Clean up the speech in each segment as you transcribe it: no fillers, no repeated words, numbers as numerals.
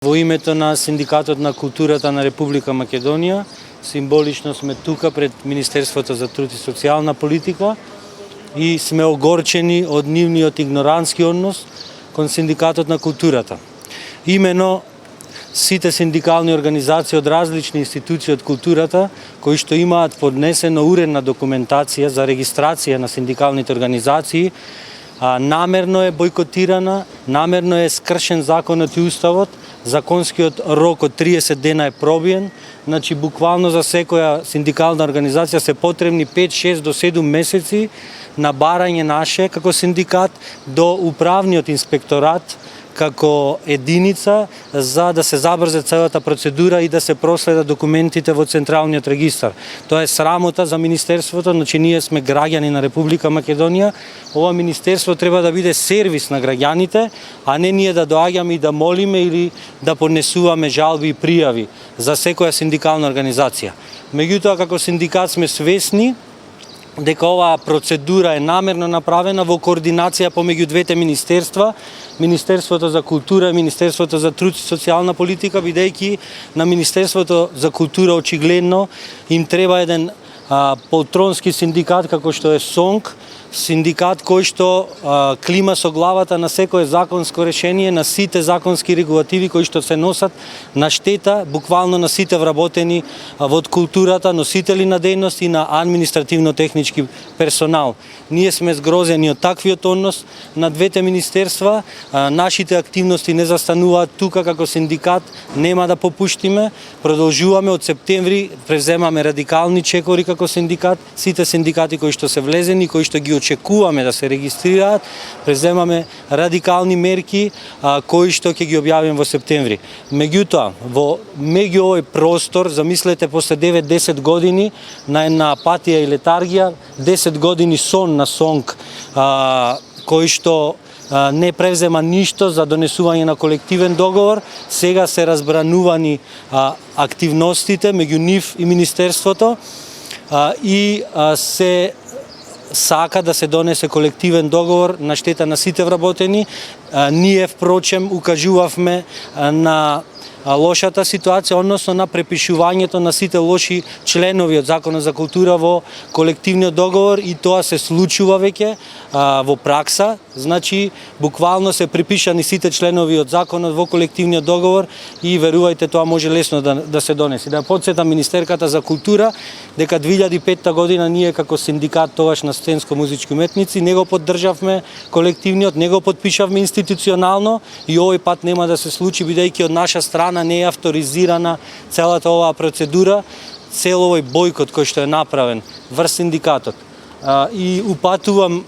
Во името на Синдикатот на културата на Република Македонија, символично сме тука пред Министерството за труд и социјална политика и сме огорчени од нивниот игнорантски однос кон Синдикатот на културата. Имено сите синдикални организации од различни институции од културата, кои што имаат поднесено уредна документација за регистрација на синдикалните организации, намерно е бойкотирана, намерно е скршен законот и уставот, законскиот рок од 30 дена е пробиен, значи буквално за секоја синдикална организација се потребни 5, 6 до 7 месеци на барање наше како синдикат до управниот инспекторат како единица за да се забрзе целата процедура и да се проследат документите во Централниот регистар. Тоа е срамота за Министерството, значи ние сме граѓани на Република Македонија. Ова Министерство треба да биде сервис на граѓаните, а не ние да доаѓаме и да молиме или да поднесуваме жалби и пријави за секоја синдикална организација. Меѓутоа, како синдикат сме свесни дека оваа процедура е намерно направена во координација помеѓу двете министерства, Министерството за култура и Министерството за труд и социјална политика, бидејќи на Министерството за култура очигледно им треба еден полтронски синдикат како што е СОНК, синдикат кој што клима со главата на секое законско решение, на сите законски регулативи кои што се носат на штета, буквално на сите вработени во културата, носители на дејност и на административно-технички персонал. Ние сме згрозени од таквиот однос на двете министерства, нашите активности не застануваат тука како синдикат, нема да попуштиме, продолжуваме од септември, преземаме радикални чекори како синдикат, сите синдикати кои што се влезени, кои што ги очекуваме да се регистрираат, преземаме радикални мерки кои што ќе ги објавиме во септември. Меѓутоа, во меѓу овој простор, замислете после 9-10 години на една апатија и летаргија, 10 години сон на СОНК, кој што не превзема ништо за донесување на колективен договор, сега се разбранувани активностите меѓу нив и Министерството и се сака да се донесе колективен договор на штета на сите вработени. Ние, впрочем, укажувавме на лошата ситуација, односно на препишувањето на сите лоши членови од Законот за култура во колективниот договор и тоа се случува веќе во пракса. Значи, буквално се припишани сите членови од Законот во колективниот договор и верувајте, тоа може лесно да се донесе. Да потсетам Министерката за култура дека 2005 година ние како синдикат тогаш на сценско-музички уметници не го поддржавме колективниот, не го подпишавме институционално и овој пат нема да се случи бидејќи од наша страна не е авторизирана целата оваа процедура, цел овој бојкот кој што е направен врз синдикатот. И упатувам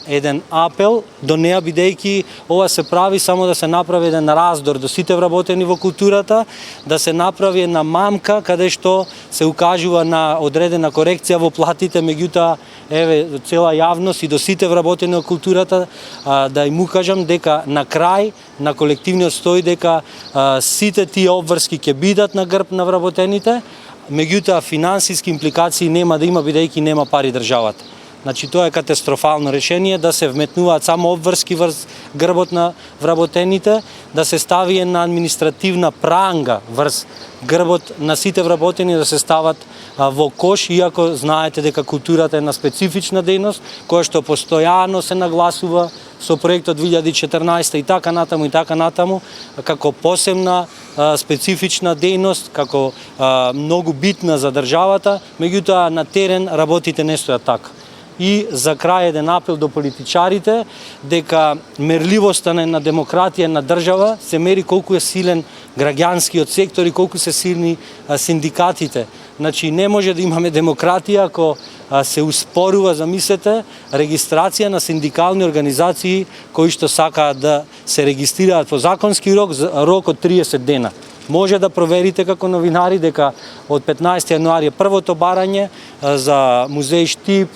еден апел до неа, бидејќи ова се прави само да се направи еден раздор до сите вработени во културата, да се направи една мамка каде што се укажува на одредена корекција во платите, меѓутоа еве цела јавност и до сите вработени во културата да им укажам дека на крај на колективниот стои дека сите тие обврски ќе бидат на грб на вработените, меѓутоа финансиски импликации нема да има бидејќи нема пари државата. Значи тоа е катастрофално решение да се вметнуваат само обврски врз грбот на вработените, да се стави една административна пранга врз грбот на сите вработени, да се стават во кош, иако знаете дека културата е една специфична дејност која што постојано се нагласува со проектот 2014 и така натаму како посебна специфична дејност, како многу битна за државата, меѓутоа на терен работите не стојат така. И за крај еден апел до политичарите дека мерливоста на една демократија на држава се мери колку е силен граѓанскиот сектор и колку се силни синдикатите. Значи не може да имаме демократија ако се успорува, замислете, регистрација на синдикални организации кои што сакаат да се регистрираат по законски рок од 30 дена. Може да проверите како новинари дека од 15 јануари е првото барање за музеј Штип,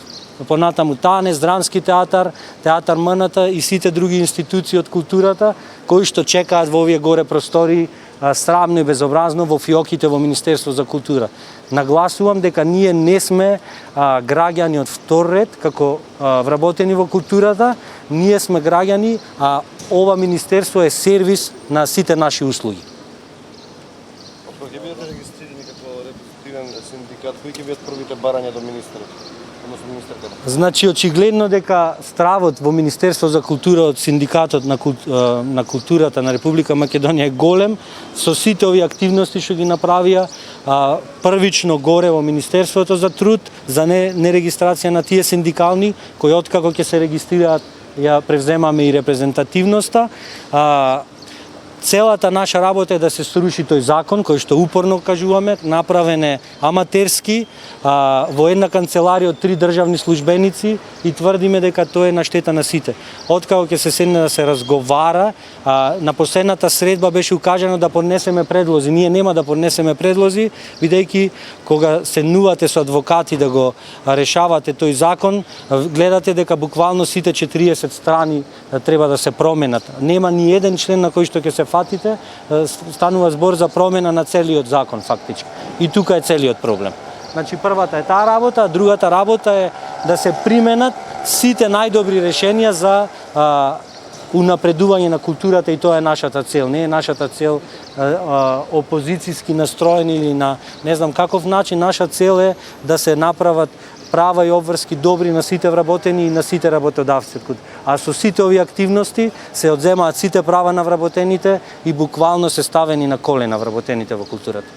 понатаму Танес, Драмски театар, театар МНТ и сите други институции од културата кои што чекаат во овие горе простори срамно и безобразно во фиоките во Министерство за култура. Нагласувам дека ние не сме граѓани од втор ред како вработени во културата, ние сме граѓани, а ова Министерство е сервис на сите наши услуги. Ќе бидете регистрирани како репрезентативен синдикат, кои ќе бидат првите барања до министерот, односно министерката? Значи, очигледно дека стравот во Министерство за култура од Синдикатот на културата на Република Македонија е голем, со сите овие активности што ги направија, првично горе во Министерството за труд, за нерегистрација на тие синдикални, кои откако ќе се регистрираат, ја превземаме и репрезентативноста. Целата наша работа е да се сруши тој закон, кој што упорно кажуваме, направен е аматерски, во една канцеларија од 3 државни службеници и тврдиме дека тоа е на штета на сите. Откако ќе се седне да се разговара, на последната средба беше укажано да поднесеме предлози. Ние нема да поднесеме предлози, бидејќи кога седнувате со адвокати да го решавате тој закон, гледате дека буквално сите 40 страни треба да се променат. Нема ни еден член на кој што ќе се фатите, станува збор за промена на целиот закон фактички. И тука е целиот проблем. Значи првата е таа работа, а другата работа е да се применат сите најдобри решенија за унапредување на културата и тоа е нашата цел. Не е нашата цел опозицијски настроен или на не знам каков начин. Наша цел е да се направат права и обврски добри на сите вработени и на сите работодавци. А со сите овие активности се одземаат сите права на вработените и буквално се ставени на колена вработените во културата.